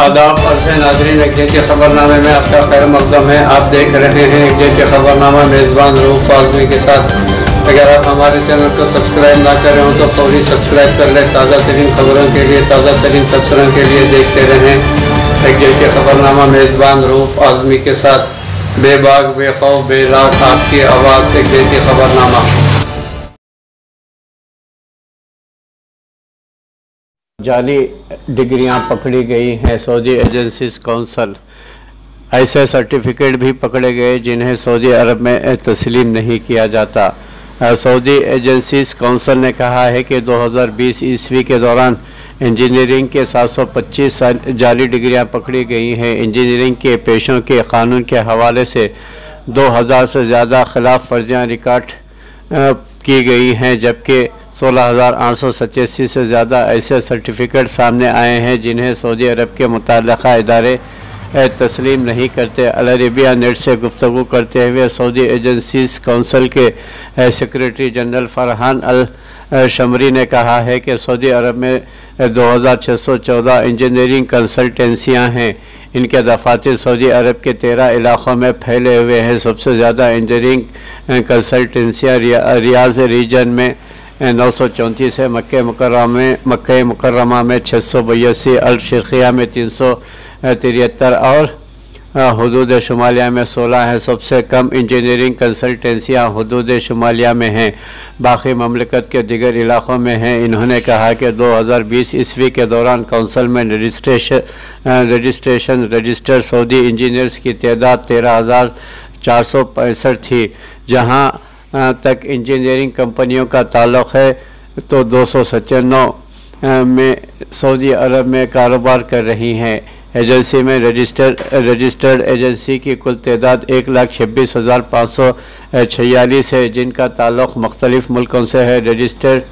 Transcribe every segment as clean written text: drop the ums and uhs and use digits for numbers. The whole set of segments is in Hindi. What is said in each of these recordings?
आदाब अर्ज़ नाज़रीन, एक जैसे खबरनामे में आपका खैर मक़दम है। आप देख रहे हैं एक जैसे खबरनामा मेज़बान रऊफ़ आज़मी के साथ। अगर आप हमारे चैनल को सब्सक्राइब ना करें हो तो फौरी सब्सक्राइब कर लें। ताज़ा तरीन खबरों के लिए, ताज़ा तरीन तबसरों के लिए देखते रहें एक जैसे खबरनामा मेज़बान रऊफ़ आज़मी के साथ। बेबाक बेखौफ बेलाग आपकी आवाज़ एक जैसे खबरनामा। जाली डिग्रियां पकड़ी गई हैं। सऊदी एजेंसीज काउंसिल, ऐसे सर्टिफिकेट भी पकड़े गए जिन्हें सऊदी अरब में तस्लीम नहीं किया जाता। सऊदी एजेंसीज काउंसिल ने कहा है कि 2020 ईस्वी के दौरान इंजीनियरिंग के 725 जाली डिग्रियां पकड़ी गई हैं। इंजीनियरिंग के पेशों के कानून के हवाले से 2000 से ज़्यादा खिलाफ वर्जियाँ रिकॉर्ड की गई हैं, जबकि 16,887 से ज़्यादा ऐसे सर्टिफिकेट सामने आए हैं जिन्हें सऊदी अरब के मुतल्लिक़ा इदारे तस्लीम नहीं करते। अल अरबिया नेट से गुफ्तगू करते हुए सऊदी एजेंसीज काउंसिल के सेक्रेटरी जनरल फरहान अल शमरी ने कहा है कि सऊदी अरब में 2614 इंजीनियरिंग कंसल्टेंसियाँ हैं। इनके दफातर सऊदी अरब के 13 इलाक़ों में फैले हुए हैं। सबसे ज़्यादा इंजीनियरिंग कंसल्टेंसियाँ रियाज़ रीजन में 934 है, मक्का मुकर्रमा में 682, अल शेखिया में 373 और हुदूद शुमालिया में 16 है। सबसे कम इंजीनियरिंग कंसल्टेंसियाँ हुदूद शुमालिया में हैं, बाकी ममलकत के दीगर इलाक़ों में हैं। इन्होंने कहा कि 2020 ईस्वी के दौरान काउंसिल में रजिस्टर्ड सऊदी इंजीनियर्स की तादाद 13,465 थी। जहाँ तक इंजीनियरिंग कंपनियों का ताल्लुक़ है तो 297 में सऊदी अरब में कारोबार कर रही हैं। एजेंसी में रजिस्टर्ड एजेंसी की कुल तादाद 1,26,546 है, जिनका ताल्लुक़ मुख्तलिफ़ मुल्कों से है। रजिस्टर्ड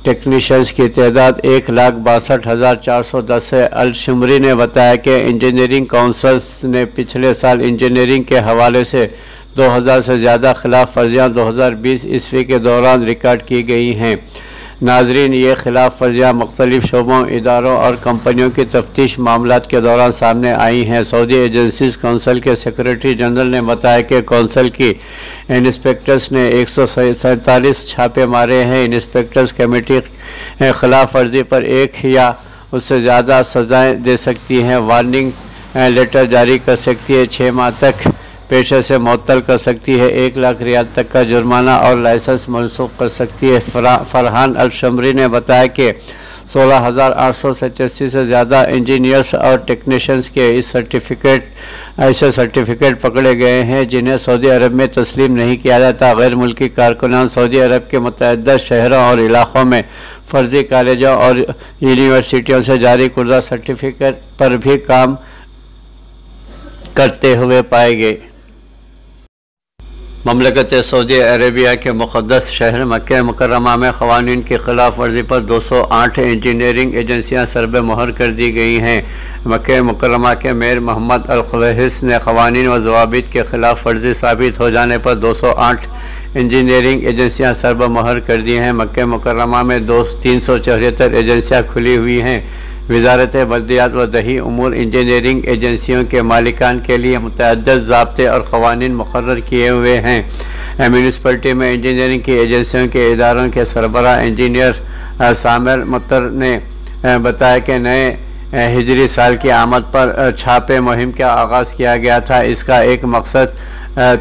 टेक्नीशियंस की तादाद 1,62,410 है। अल शुमरी ने बताया कि इंजीनियरिंग काउंसिल्स ने पिछले साल इंजीनियरिंग के हवाले से 2000 से ज़्यादा खिलाफ वर्जियाँ 2020 ईस्वी के दौरान रिकॉर्ड की गई हैं। नाजरीन, ये खिलाफ वर्जियाँ मुख्तलिफ शोबों, इदारों और कंपनियों की तफ्तीश मामलात के दौरान सामने आई हैं। सऊदी एजेंसीज काउंसिल के सेक्रेटरी जनरल ने बताया कि काउंसिल की इंस्पेक्टर्स ने 147 छापे मारे हैं। इंस्पेक्टर्स कमेटी खिलाफ वर्जी पर एक या उससे ज़्यादा सज़ाएँ दे सकती हैं, वार्निंग लेटर जारी कर सकती है, 6 माह तक पेशे से मुअत्तल कर सकती है, 1 लाख रियाल तक का जुर्माना और लाइसेंस मनसूख कर सकती है। फरहान अल शमरी ने बताया कि 16,887 से ज़्यादा इंजीनियर्स और टेक्नीशियंस के ऐसे सर्टिफिकेट पकड़े गए हैं जिन्हें सऊदी अरब में तस्लीम नहीं किया जाता। गैर मुल्की कारकुनान सऊदी अरब के मुतअद्दिद शहरों और इलाक़ों में फ़र्जी कॉलेजों और यूनिवर्सिटियों से जारी कुर्दा सर्टिफिकेट पर भी काम करते हुए पाए गए। ममलकत सऊदी अरेबिया के मुक़द्दस शहर मक्का मुकर्रमा में क़वानीन की खिलाफ वर्जी पर 208 इंजीनियरिंग एजेंसियाँ सरबे मोहर कर दी गई हैं। मक्का मुकर्रमा के मेयर मोहम्मद अल ख़ुवैहिस ने क़वानीन व ज़वाबित के खिलाफ वर्जी साबित हो जाने पर 208 इंजीनियरिंग एजेंसियाँ सरबे मोहर कर दी हैं। मक्का मुकर्रमा में 374 एजेंसियाँ खुली हुई हैं। वज़ारत बल्दियात व दही उमूर इंजीनियरिंग एजेंसियों के मालिकान के लिए मुतअद्दिद ज़ाब्ते और क़वानीन मुक़र्रर किए हुए हैं। म्यूनिसिपलिटी में इंजीनियरिंग की एजेंसियों के इदारों के सरबराह इंजीनियर सामिर मुत्तर ने बताया कि नए हिजरी साल की आमद पर छापे मुहिम का आगाज़ किया गया था। इसका एक मकसद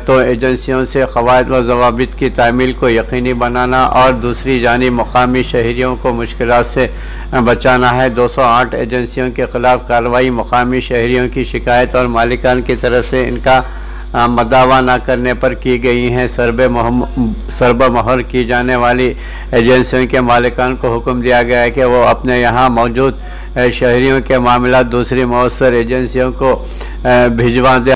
तो एजेंसियों से क़वायद व ज़वाबित की तामील को यकीनी बनाना और दूसरी जानिब मुकामी शहरियों को मुश्किलात से बचाना है। 208 एजेंसियों के ख़िलाफ़ कार्रवाई मुकामी शहरियों की शिकायत और मालिकान की तरफ से इनका मदावा न करने पर की गई हैं। सरबा मोहर की जाने वाली एजेंसियों के मालिकान को हुक्म दिया गया है कि वो अपने यहाँ मौजूद शहरियों के मामला दूसरी मौसर एजेंसियों को भिजवा दें।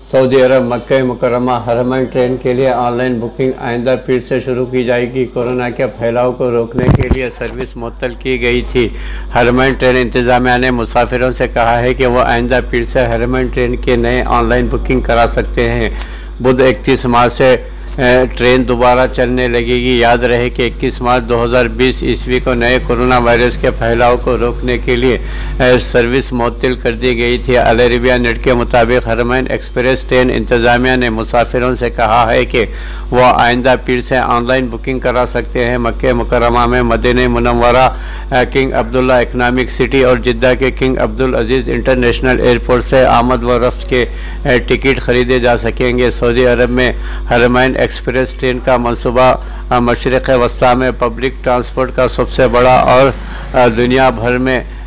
सऊदी अरब मक्का मुकर्रमा हरमैन ट्रेन के लिए ऑनलाइन बुकिंग आइंदा फिर से शुरू की जाएगी। कोरोना के फैलाव को रोकने के लिए सर्विस मुअत्तल की गई थी। हरमैन ट्रेन इंतज़ामिया ने मुसाफिरों से कहा है कि वो आइंदा फिर से हरमैन ट्रेन के नए ऑनलाइन बुकिंग करा सकते हैं। बुध 31 मार्च से ट्रेन दोबारा चलने लगेगी। याद रहे कि 21 मार्च 2020 ईस्वी को नए कोरोना वायरस के फैलाव को रोकने के लिए सर्विस मुअत्तल कर दी गई थी। अल अरबिया नेट के मुताबिक हरमैन एक्सप्रेस ट्रेन इंतज़ामिया ने मुसाफिरों से कहा है कि वह आइंदा पीर से ऑनलाइन बुकिंग करा सकते हैं। मक्के मुकर्रमा में Medina Munawwara, King Abdullah Economic City और जिद्दा के King Abdul Aziz International Airport से आमद व रफ्त के टिकट ख़रीदे जा सकेंगे। सऊदी अरब में हरमैन एक्सप्रेस ट्रेन का मनसूबा मशरिक़ वस्ता में पब्लिक ट्रांसपोर्ट का सबसे बड़ा और दुनिया भर में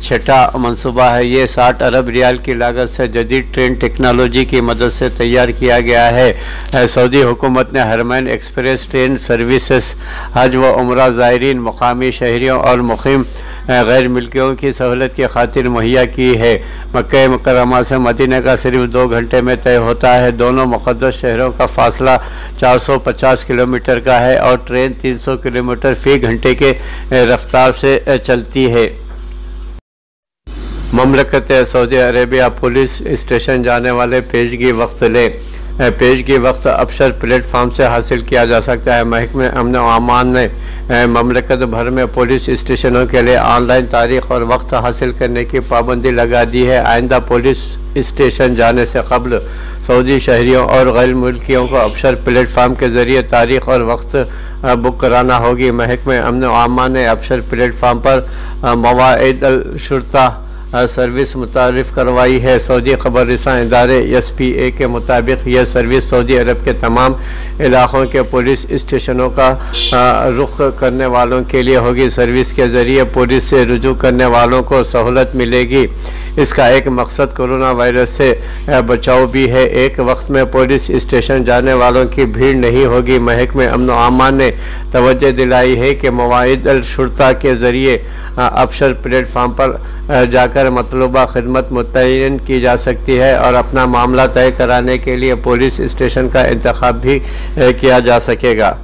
छठा मनसूबा है। ये 60 अरब रियाल की लागत से जदीद ट्रेन टेक्नोलॉजी की मदद से तैयार किया गया है। सऊदी हुकूमत ने हरमैन एक्सप्रेस ट्रेन सर्विसेज हज व उम्रा ज़ायरीन, मुकामी शहरियों और मुक़ीम गैर मिल्कियों की सहूलत की खातिर मुहैया की है। मक्का मुकर्रमा से मदीना का सिर्फ 2 घंटे में तय होता है। दोनों मुक़द्दस शहरों का फासला 450 किलोमीटर का है और ट्रेन 300 किलोमीटर फ़ी घंटे के रफ्तार से चलती है। ममलकत सऊदी अरेबिया पुलिस स्टेशन जाने वाले पेशगी वक्त ले पेशगी वक्त अफसर प्लेटफार्म से हासिल किया जा सकता है। महकमे अमन व अमान ने ममलकत भर में पुलिस स्टेशनों के लिए ऑनलाइन तारीख और वक्त हासिल करने की पाबंदी लगा दी है। आइंदा पुलिस स्टेशन जाने से कबल सऊदी शहरियों और गैर मुल्कियों को अफसर प्लेटफार्म के ज़रिए तारीख और वक्त बुक कराना होगी। महकमे अमन व अमान ने अफसर प्लेटफार्म पर मवाइद अल शुर्ता सर्विस मुतारिफ करवाई है। सऊदी खबर रसां इदारे SPA के मुताबिक यह सर्विस सऊदी अरब के तमाम इलाक़ों के पुलिस स्टेशनों का रुख करने वालों के लिए होगी। सर्विस के ज़रिए पुलिस से रुजू करने वालों को सहूलत मिलेगी। इसका एक मकसद कोरोना वायरस से बचाव भी है। एक वक्त में पुलिस स्टेशन जाने वालों की भीड़ नहीं होगी। महकमे अमन व अमान ने तवज्जो दिलाई है कि मवाइद अल शुर्ता के ज़रिए अफसर प्लेटफार्म पर जाकर मतलूबा खिदमत मुतय्यन की जा सकती है और अपना मामला तय कराने के लिए पुलिस स्टेशन का इंतखाब भी किया जा सकेगा।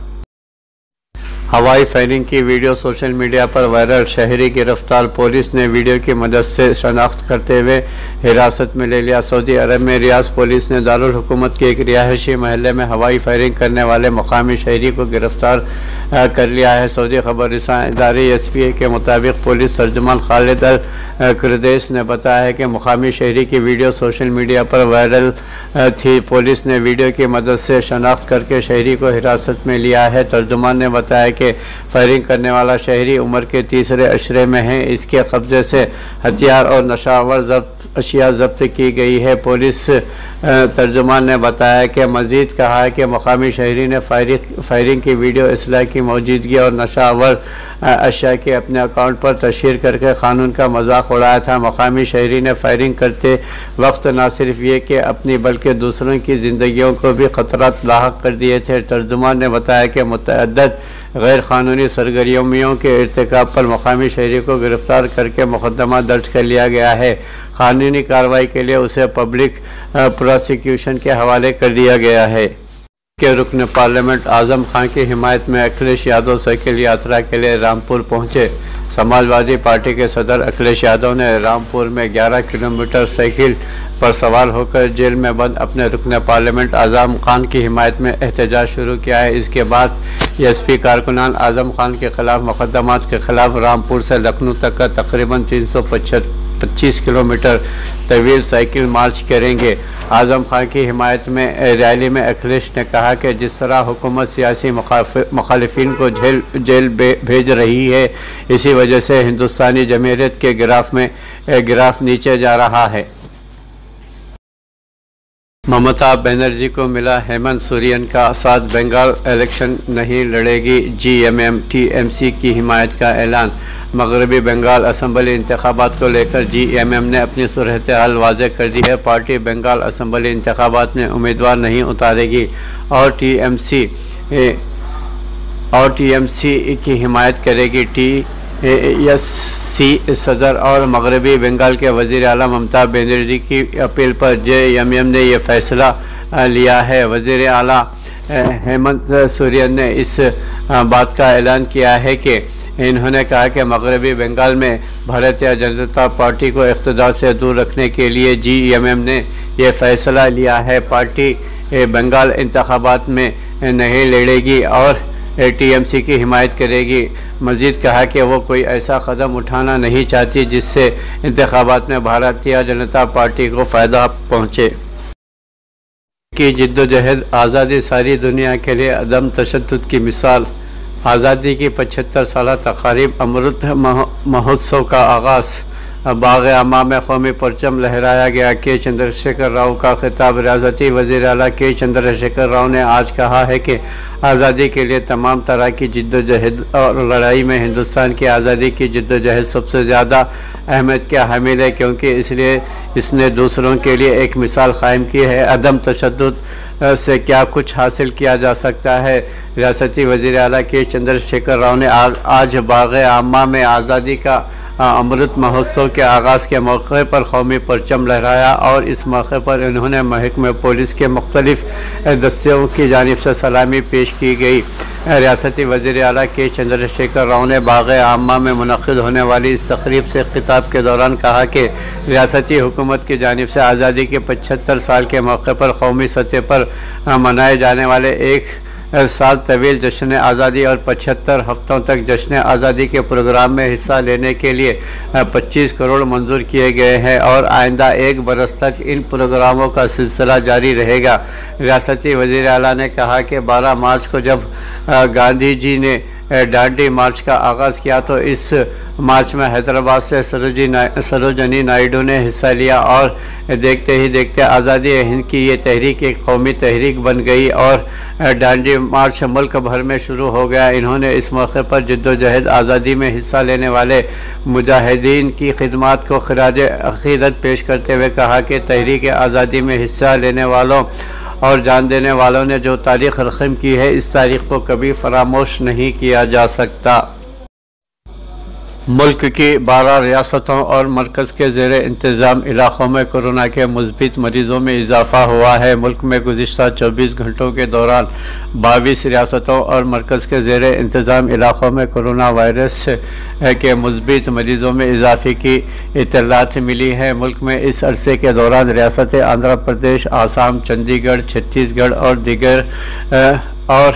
हवाई फायरिंग की वीडियो सोशल मीडिया पर वायरल, शहरी गिरफ्तार, पुलिस ने वीडियो की मदद से शनाख्त करते हुए हिरासत में ले लिया। सऊदी अरब में रियाज पुलिस ने दारुल हुकूमत के एक रिहायशी महल्ले में हवाई फायरिंग करने वाले मकामी शहरी को गिरफ्तार कर लिया है। सऊदी खबर रसां इदारे SPA के मुताबिक पुलिस तर्जुमान खालिद अल कुरदैस ने बताया है कि मकामी शहरी की वीडियो सोशल मीडिया पर वायरल थी। पुलिस ने वीडियो की मदद से शनाख्त करके शहरी को हिरासत में लिया है। तर्जुमान ने बताया कि फायरिंग करने वाला शहरी उम्र के तीसरे अशरे में है। इसके कब्जे से हथियार और नशावर अशिया जब्त की गई है। पुलिस तर्जुमान ने बताया कि मज़ीद कहा है कि मकामी शहरी ने फायरिंग की वीडियो असलहा की मौजूदगी और नशावर अशिया के अपने अकाउंट पर तशहीर करके कानून का मजाक उड़ाया था। मकामी शहरी ने फायरिंग करते वक्त न सिर्फ ये कि अपनी बल्कि दूसरों की ज़िंदगियों को भी ख़तरात लाहक कर दिए थे। तर्जुमान ने बताया कि मुतअद्दिद गैर क़ानूनी सरगर्मियों के इर्तिकाब पर मकामी शहरी को गिरफ़्तार करके मुकदमा दर्ज कर लिया गया है। कानूनी कार्रवाई के लिए उसे पब्लिक प्रोसिक्यूशन के हवाले कर दिया गया है। के रुकन पार्लियामेंट आज़म खान की हिमायत में अखिलेश यादव साइकिल यात्रा के लिए रामपुर पहुंचे। समाजवादी पार्टी के सदर अखिलेश यादव ने रामपुर में 11 किलोमीटर साइकिल पर सवार होकर जेल में बंद अपने रुकन पार्लियामेंट आज़म खान की हिमायत में एहतजाज शुरू किया है। इसके बाद SP कारकुनान आज़म खान के खिलाफ मुकदमात के खिलाफ रामपुर से लखनऊ तक का तकरीबन 325 किलोमीटर तवील साइकिल मार्च करेंगे। आज़म खान की हिमायत में रैली में अखिलेश ने कहा कि जिस तरह हुकूमत सियासी मुखालिफिन को जेल भेज रही है, इसी वजह से हिंदुस्तानी जमहूरियत के ग्राफ नीचे जा रहा है। ममता बनर्जी को मिला हेमंत सोरेन का साथ, बंगाल इलेक्शन नहीं लड़ेगी। GMM TMC की हिमायत का ऐलान। मगरबी बंगाल असम्बली इंतखाबात को लेकर GMM ने अपनी सूरत हाल वाज़ेह कर दी है। पार्टी बंगाल असम्बली इंतखाबात में उम्मीदवार नहीं उतारेगी और TMC की हिमायत करेगी। TSC सदर और मगरबी बंगाल के वज़ीर आला ममता बनर्जी की अपील पर GMM ने यह फ़ैसला लिया है। वज़ीर आला हेमंत सोरेन ने इस बात का ऐलान किया है कि इन्होंने कहा कि मगरबी बंगाल में भारतीय जनता पार्टी को इक़्तिदार से दूर रखने के लिए GMM ने यह फ़ैसला लिया है। पार्टी बंगाल इंतखाबात में नहीं लड़ेगी और टीएमसी की हिमायत करेगी। मज़ीद कहा कि वो कोई ऐसा कदम उठाना नहीं चाहती जिससे इंतखाबात में भारतीय जनता पार्टी को फ़ायदा पहुँचे। की जिद्दोजहद आज़ादी सारी दुनिया के लिए अदम तशद्दुद की मिसाल। आज़ादी की 75 साल तक़रीब अमृत महोत्सव का आगाज़। बाग़ आमा में कौमी परचम लहराया गया। के चंद्रशेखर राव का खिताब। रियासती वज़ीर आला के चंद्रशेखर राव ने आज कहा है कि आज़ादी के लिए तमाम तरह की जिद्दोजहद और लड़ाई में हिंदुस्तान की आज़ादी की जिद्दोजहद सबसे ज़्यादा अहमियत का हामिल है, क्योंकि इसलिए इसने दूसरों के लिए एक मिसाल कायम की है। अदम तशद्दुद से क्या कुछ हासिल किया जा सकता है। रियासती वज़ीर आला के चंद्रशेखर राव ने आज बाग़ आमा में आज़ादी का अमृत महोत्सव के आगाज़ के मौके पर कौमी परचम लहराया और इस मौके पर उन्होंने महकमे पुलिस के मुख्तलिफ दस्तियों की जानिब से सलामी पेश की गई। रियासती वज़ीर आला के चंद्रशेखर राव ने बाग़ आमा में मुनक़्क़िद होने वाली इस तक़रीब से खिताब के दौरान कहा कि रियासती हुकूमत की जानिब से आज़ादी के 75 साल के मौके पर कौमी सतह पर मनाए जाने वाले एक साल तवील जश्न आज़ादी और 75 हफ्तों तक जश्न आज़ादी के प्रोग्राम में हिस्सा लेने के लिए 25 करोड़ मंजूर किए गए हैं और आइंदा 1 बरस तक इन प्रोग्रामों का सिलसिला जारी रहेगा। रियासती वज़ीर आला ने कहा कि 12 मार्च को जब गांधी जी ने डांडी मार्च का आगाज़ किया तो इस मार्च में हैदराबाद से सरोजनी नायडू ने हिस्सा लिया और देखते ही देखते आज़ादी हिंद की ये तहरीक एक कौमी तहरीक बन गई और डांडी मार्च मुल्क भर में शुरू हो गया। इन्होंने इस मौके पर जिद्दोजहद आज़ादी में हिस्सा लेने वाले मुजाहिदीन की खिदमत को खिराज अक़ीदत पेश करते हुए कहा कि तहरीक आज़ादी में हिस्सा लेने वालों और जान देने वालों ने जो तारीख़ रक़म की है, इस तारीख़ को कभी फरामोश नहीं किया जा सकता। मुल्क की 12 रियासतों और मरकज़ के ज़ेर इंतज़ाम इलाक़ों में कोरोना के मुस्बित मरीज़ों में इजाफ़ा हुआ है। मुल्क में गुज़िश्ता 24 घंटों के दौरान 22 रियासतों और मरकज़ के ज़ेर इंतज़ाम इलाक़ों में कोरोना वायरस के मुस्बित मरीज़ों में इजाफ़े की इत्तलात मिली है। मुल्क में इस अरसे के दौरान रियासत आंध्र प्रदेश, आसाम, चंडीगढ़, छत्तीसगढ़ और दीगर और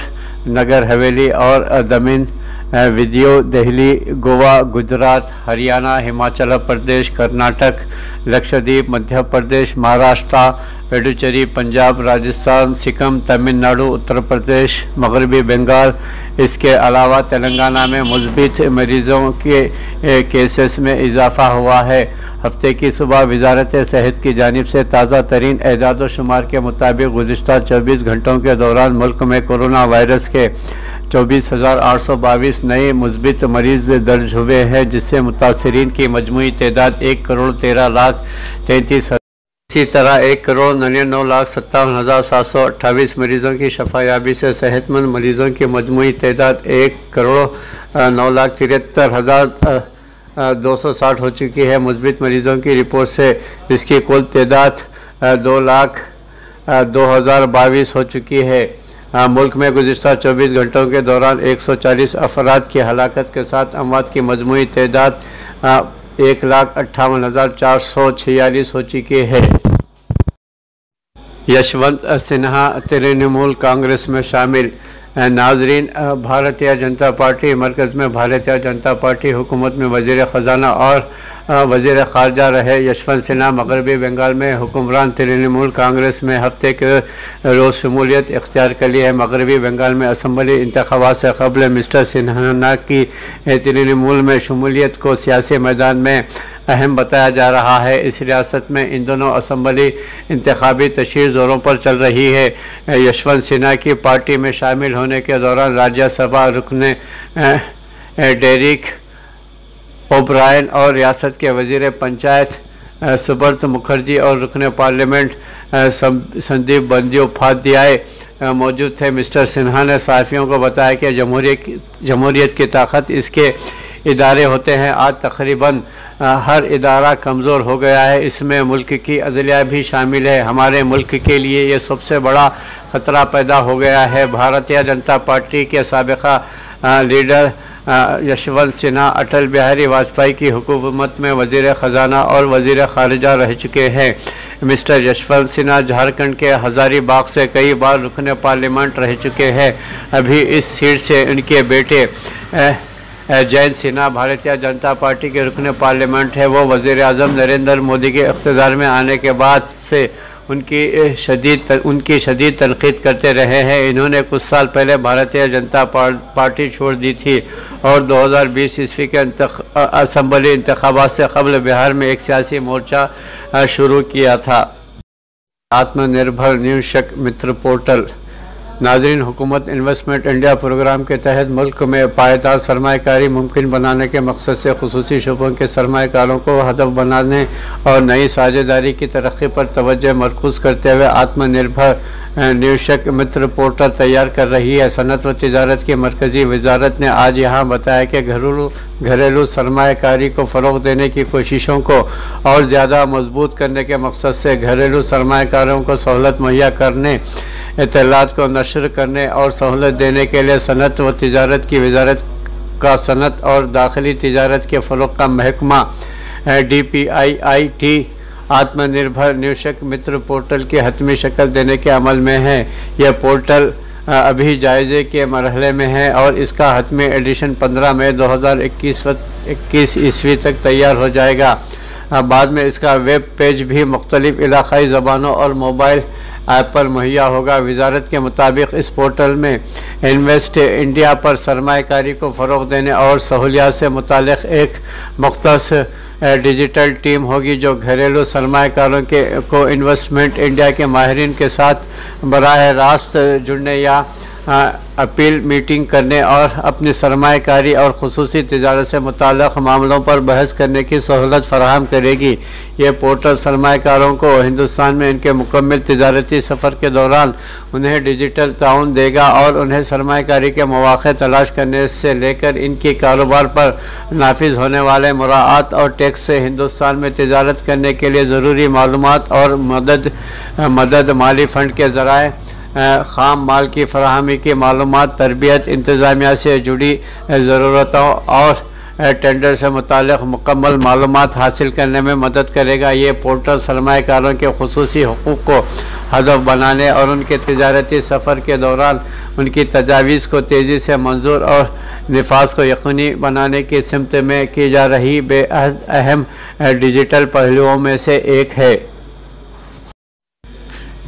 नगर हवेली और दमन विदियो, दिल्ली, गोवा, गुजरात, हरियाणा, हिमाचल प्रदेश, कर्नाटक, लक्षद्वीप, मध्य प्रदेश, महाराष्ट्र, पुडुचेरी, पंजाब, राजस्थान, सिक्किम, तमिलनाडु, उत्तर प्रदेश, मगरबी बंगाल, इसके अलावा तेलंगाना में मुस्बित मरीज़ों के केसेस में इजाफ़ा हुआ है। हफ्ते की सुबह वजारत सेहत की जानिब से ताज़ा तरीन एजाद व शुमार के मुताबिक गुज़िश्ता 24 घंटों के दौरान मुल्क में कोरोना वायरस के 24,822 नए मुस्बित मरीज़ दर्ज हुए हैं, जिससे मुतासरीन की मजमूई तादाद 1,13,33,000। इसी तरह 1,99,57,728 मरीज़ों की शफायाबी से सेहतमंद मरीज़ों की मजमूई तादाद 1,09,73,260 हो चुकी है। मुस्बित मरीज़ों की रिपोर्ट से इसकी कुल तादाद 2,02,022 हो चुकी है। मुल्क में गुज़िश्ता 24 घंटों के दौरान 140 अफराद की हलाकत के साथ अमवात की मजमूई तादाद 1,58,446 हो चुकी है। यशवंत सिन्हा तृणमूल कांग्रेस में शामिल। नाजरीन, भारतीय जनता पार्टी मरकज़ में भारतीय जनता पार्टी हुकूमत में वज़ीर ख़जाना और वज़ीर ख़ारजा रहे यशवंत सिन्हा मगरबी बंगाल में हुक्मरान तृणमूल कांग्रेस में हफ्ते के रोज़ शमूलियत इख्तियार कर ली है। मगरबी बंगाल में असम्बली इंतखाबात से कबल मिस्टर सिन्हा की तृणमूल में शमूलियत को सियासी मैदान में अहम बताया जा रहा है। इस रियासत में इन दोनों असम्बली इंतखाबी तशरीह ज़ोरों पर चल रही है। यशवंत सिन्हा की पार्टी में शामिल होने के दौरान राज्यसभा रुकन डेरिक ओब्रायन और रियासत के वज़ीर पंचायत सुब्रत मुखर्जी और रुकन पार्लियामेंट संदीप बंदोपाध्याय मौजूद थे। मिस्टर सिन्हा ने सहाफ़ियों को बताया कि जमहूरियत की ताकत इसके इदारे होते हैं। आज तकरीबन हर इदारा कमज़ोर हो गया है, इसमें मुल्क की अदलिया भी शामिल है। हमारे मुल्क के लिए ये सबसे बड़ा ख़तरा पैदा हो गया है। भारतीय जनता पार्टी के साबिक़ा लीडर यशवंत सिन्हा अटल बिहारी वाजपेयी की हुकूमत में वज़ीर ख़जाना और वज़ीर ख़ारिजा रह चुके हैं। मिस्टर यशवंत सिन्हा झारखंड के हज़ारीबाग से कई बार रुकने पार्लियामेंट रह चुके हैं। अभी इस सीट से उनके बेटे जयंत सिन्हा भारतीय जनता पार्टी के रुकने पार्लियामेंट है। वो वज़ीर आज़म नरेंद्र मोदी के इक़्तिदार में आने के बाद से उनकी शदीद तनक़ीद करते रहे हैं। इन्होंने कुछ साल पहले भारतीय जनता पार्टी छोड़ दी थी और 2020 ईस्वी के असम्बली इंतखाबात से कबल बिहार में एक सियासी मोर्चा शुरू किया था। आत्मनिर्भर निवेशक मित्र पोर्टल। नाज़रीन, हुकूमत इन्वेस्टमेंट इंडिया प्रोग्राम के तहत मुल्क में पायदार सरमाकारी मुमकिन बनाने के मकसद से खुसूसी शोबों के सरमाकारों को हदफ बनाने और नई साझेदारी की तरक्की पर तवज्जो मरकूज़ करते हुए आत्मनिर्भर निवेशक मित्र पोर्टल तैयार कर रही है। सनत व तिजारत की मरकज़ी वजारत ने आज यहाँ बताया कि घरेलू सरमाकारी को फ़रोग़ देने की कोशिशों को और ज़्यादा मजबूत करने के मकसद से घरेलू सरमाकारों को सहूलत मुहैया करने, इत्तलात को नशर करने और सहूलत देने के लिए सनत व तिजारत की वजारत का सनत और दाखिली तिजारत के फ़रोग़ का महकमा DPIIT आत्मनिर्भर निवेशक मित्र पोर्टल की हतमी शक्ल देने के अमल में है। यह पोर्टल अभी जायज़े के मरहले में है और इसका हतमी एडिशन 15 मई 2021 ईस्वी तक तैयार हो जाएगा। बाद में इसका वेब पेज भी मुख्तलिफ़ इलाक़ाई ज़बानों और मोबाइल ऐप पर मुहैया होगा। वजारत के मुताबिक इस पोर्टल में इन्वेस्ट इंडिया पर सरमाकारी को फ़रोग़ देने और सहूलियात से मुताल्लिक़ एक मुख्तस डिजिटल टीम होगी जो घरेलू सरमाकारों को इन्वेस्टमेंट इंडिया के माहिरीन के साथ बराह रास्त जुड़ने या अपील मीटिंग करने और अपनी सरमाकारी और खुसूसी तिजारत से मुताल्लिक़ मामलों पर बहस करने की सहूलत फराहम करेगी। ये पोर्टल सरमाकारों को हिंदुस्तान में इनके मुकम्मल तिजारती सफ़र के दौरान उन्हें डिजिटल ताउन देगा और उन्हें सरमाकारी के मौक़े तलाश करने से लेकर इनके कारोबार पर नाफिज होने वाले मुराआत और टैक्स से हिंदुस्तान में तिजारत करने के लिए ज़रूरी मालूमात और मदद माली फ़ंड के ज़राए, ख़ाम माल की फराहमी की मालूमात, तरबियत, इंतज़ामिया से जुड़ी ज़रूरतों और टेंडर से मुताल्लिक़ मुकम्मल मालूमात हासिल करने में मदद करेगा। ये पोर्टल सरमाकारों के खुसूसी हुकूक़ को हदफ बनाने और उनके तिजारती सफ़र के दौरान उनकी तजावीज़ को तेज़ी से मंजूर और निफाज को यकीनी बनाने की सिमत में की जा रही बेहद अहम डिजिटल पहलुओं में से एक है।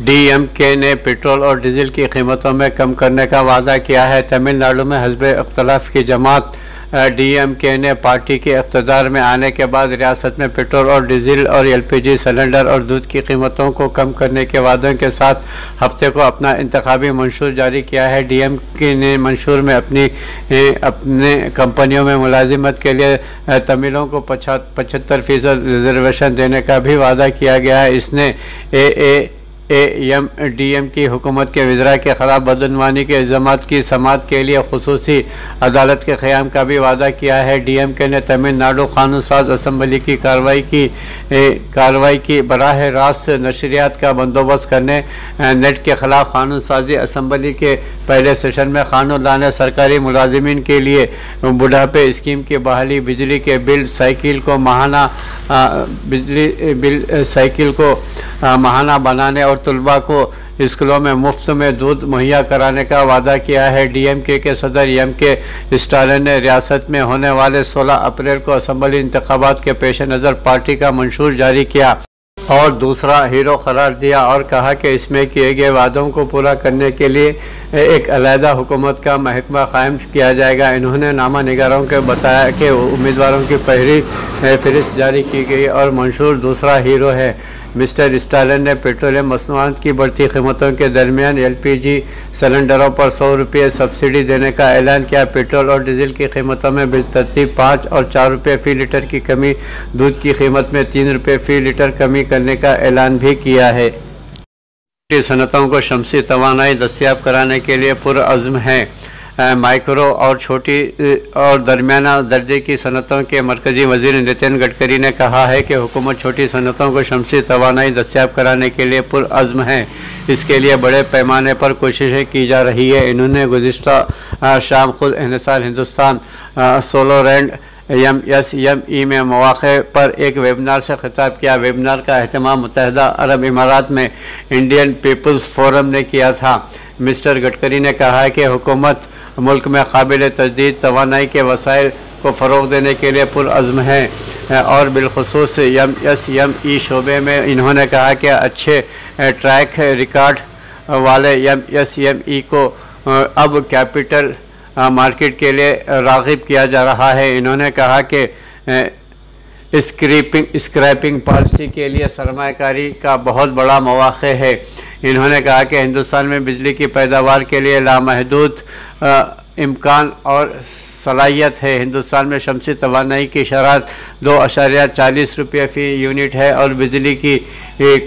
DMK ने पेट्रोल और डीजल की कीमतों में कम करने का वादा किया है। तमिलनाडु में हिज़्ब इख्तिलाफ़ की जमात DMK ने पार्टी के इक़्तिदार में आने के बाद रियासत में पेट्रोल और डीजल और LPG सिलेंडर और दूध की कीमतों को कम करने के वादों के साथ हफ्ते को अपना इंतखाबी मंशूर जारी किया है। DMK ने मंशूर में अपने कंपनियों में मुलाजिमत के लिए तमिलों को 75% रिजर्वेशन देने का भी वादा किया गया है। इसने AMDM की हुकूमत के वज़रा के ख़िलाफ़ बदनवानी के इल्ज़ामात की समाअत के लिए खुसूसी अदालत के क़याम का भी वादा किया है। DMK ने तमिलनाडु कानून साज असम्बली की कार्रवाई की बराह रास्त नशरियात का बंदोबस्त करने, नेट के ख़िलाफ़ कानून साजी असम्बली के पहले सेशन में कानून लाने, सरकारी मुलाजिमीन के लिए बुढ़ापे स्कीम की बहाली, बिजली के बिल साइकिल को महाना बनाने और तलबा को स्कूलों में मुफ्त में दूध मुहैया कराने का वादा किया है। DMK के सदर MK स्टालिन ने रियासत में होने वाले 16 अप्रैल को असम्बली इंतखाबात के पेश नज़र पार्टी का मंशूर जारी किया और दूसरा हीरो करार दिया और कहा कि इसमें किए गए वादों को पूरा करने के लिए एक अलहदा हुकूमत का महकमा कायम किया जाएगा। इन्होंने नामा निगारों को बताया कि उम्मीदवारों की पहली फहरिस्त जारी की गई और मंशूर दूसरा हीरो है। मिस्टर स्टालिन ने पेट्रोलियम मसनूआत की बढ़ती कीमतों के दरमियान LPG सिलेंडरों पर 100 रुपये सब्सिडी देने का ऐलान किया। पेट्रोल और डीजल की कीमतों में बिलतरतीब 5 और 4 रुपये फ़ी लीटर की कमी, दूध की कीमत में 3 रुपये फ़ी लीटर कमी करने का ऐलान भी किया है। सनतों को शमसी तवानाई दस्तियाब कराने के लिए पुरअज़्म है। माइक्रो और छोटी और दरमियाना दर्जे की सनतों के मरकज़ी वज़ीर नितिन गडकरी ने कहा है कि हुकूमत छोटी सनतों को शमसी तवानाई दस्तियाब कराने के लिए पुरअज़्म है। इसके लिए बड़े पैमाने पर कोशिशें की जा रही है। इन्होंने गुज़िश्ता शाम खुद इन्हिसार हिंदुस्तान सोलोरेंड MSME में मौक़े पर एक वेबिनार से ख़िताब किया। वेबिनार का अहतमाम मुत्तहिदा अरब इमारात में इंडियन पीपल्स फोरम ने किया था। मिस्टर गडकरी ने कहा है कि हुकूमत मुल्क में काबिल तजदीद तवानाई के वसाइल को फ़रोग़ देने के लिए पुरअज़्म है और बिलख़ुसूस MSME शोबे में इन्होंने कहा कि अच्छे ट्रैक रिकॉर्ड वाले MSME को अब कैपिटल मार्केट के लिए राग़िब किया जा रहा है। इन्होंने कहा कि स्क्रैपिंग पॉलिसी के लिए सरमायाकारी का बहुत बड़ा मौक़े है। इन्होंने कहा कि हिंदुस्तान में बिजली की पैदावार के लिए लामहदूद इम्कान और सलाहियत है। हिंदुस्तान में शमसी तवानाई की शरह 2.40 रुपये फ़ी यूनिट है और बिजली की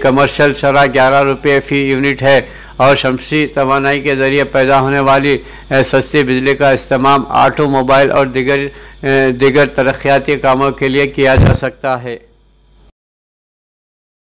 कमर्शल शरह 11 रुपये फ़ी यूनिट है और शमसी तवानाई के ज़रिए पैदा होने वाली सस्ती बिजली का इस्तेमाल ऑटोमोबाइल और दीगर तरक्याती कामों के लिए किया जा सकता है।